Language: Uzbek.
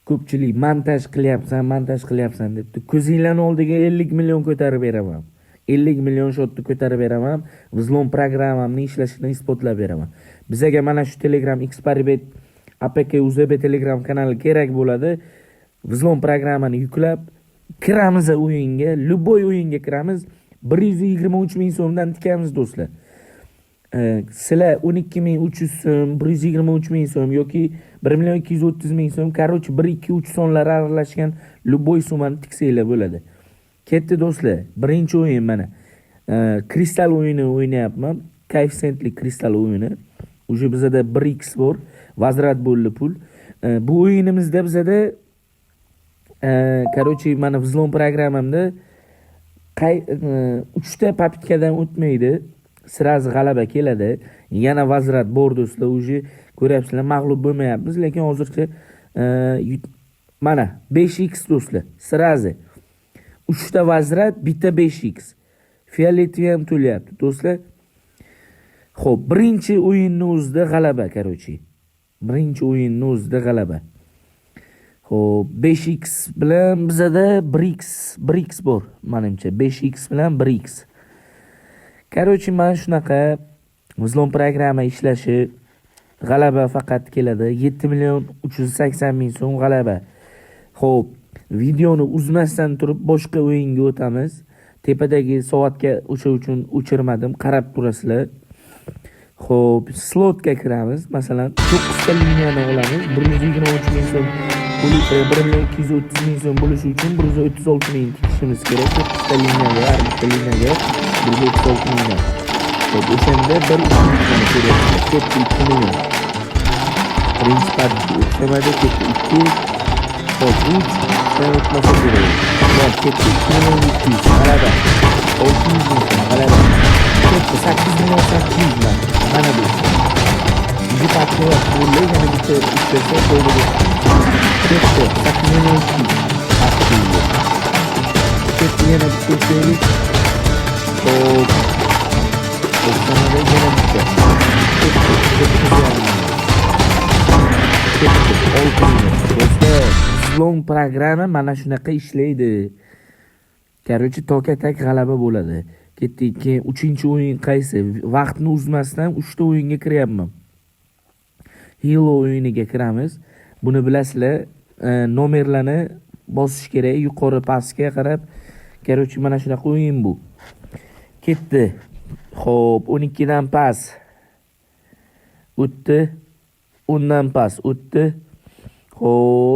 Ko'pchilik montaj qilyapsan debdi. Ko'zinglarning oldiga 50 million ko'tarib beraman. 50 million shotni ko'tarib beraman. Vzlom programmamni ishlashini isbotlab beraman. Bizaga mana shu Telegram Xparibet APK UZB Telegram kanali kerak bo'ladi. Vzlom programmani yuklab kiramiz o'yinga, любой o'yinga kiramiz. 123 ming so'mdan tikamiz do'stlar. Sizlar 12300 so'm, 123 ming so'm yoki 1 230 ming so'm, короче 1-2-3 sonlar aralashgan любой summani tiksanglar bo'ladi. Ketdi do'stlar. Birinchi o'yin mana. Kristal o'yini o'ynayapman. Koeffitsiyentli kristal o'yini. Uje bizada 1x bor. Vazrat bo'ldi pul. Bu o'yinimizda bizada короче mana Vzlom programmamda 3ta papitkadan o'tmaydi. Sirazi g'alaba keladi. Yana vazrat bor do'stlar. Uje ko'ryapsizlar, mag'lub bo'lmayapmiz, lekin hozircha mana 5x do'stlar. Sirazi 3ta vazrat, bitta 5x. Fioletvi ham to'layapti do'stlar. Xo'p, birinchi o'yinni o'zida g'alaba, короче. Birinchi o'yinni o'zida g'alaba. Xo'p, 5x bilan bizada 1x bor, menimcha. 5x bilan 1x. Короче, mana shunaqa Vzlom programma ishlashi, g'alaba faqat keladi. 7 million 380 ming so'm g'alaba. Xo'p, videoni uzmasdan turib boshqa o'yinga o'tamiz. Tepadagi soatga o'sha uchun o'chirmadim, qarab turasizlar. Xo'p, slotga kiramiz. Masalan, 9 ta liniyani olamiz. 123 ming so'm, 1 230 ming so'm bo'lishi uchun 136 ming tikishimiz kerak. 9 ta liniyaga, har bitta liniyaga 136 ming. Xo'p, o'shanda 1 million kerak. Ketdi 2 million. Birinchi partiya o'xshamadi, ketdi 2. Xo'p, 3 o'tmasa kerak. Xo'p, ketdi 2 million 200. G'alaba. 600 ming so'm g'alaba. Ketdi 8 million 800 ming. Mana bu. Birinchi partiya bo'ldi, yana bitta ishlasa bo'ldi. Ketdi 8 million 200. Ketdi yana bitta ishlaylik. Xo'p. O'shanda yana bitta. Vzlom programma mana shunaqa ishlaydi. Короче, toka-tak g'alaba bo'ladi. Ketdik, keyin 3-o'yin qaysi? Vaqtni uzmasdan 3ta o'yinga kiryapman. Hilo o'yiniga kiramiz. Buni bilasizlar, nomerlarni bosish kerak, yuqori pastga qarab. Короче, mana shunaqa o'yin bu. Ketdi. Xo'p, 12 dan pas o'tdi. 10 dan pas o'tdi. Xo'p,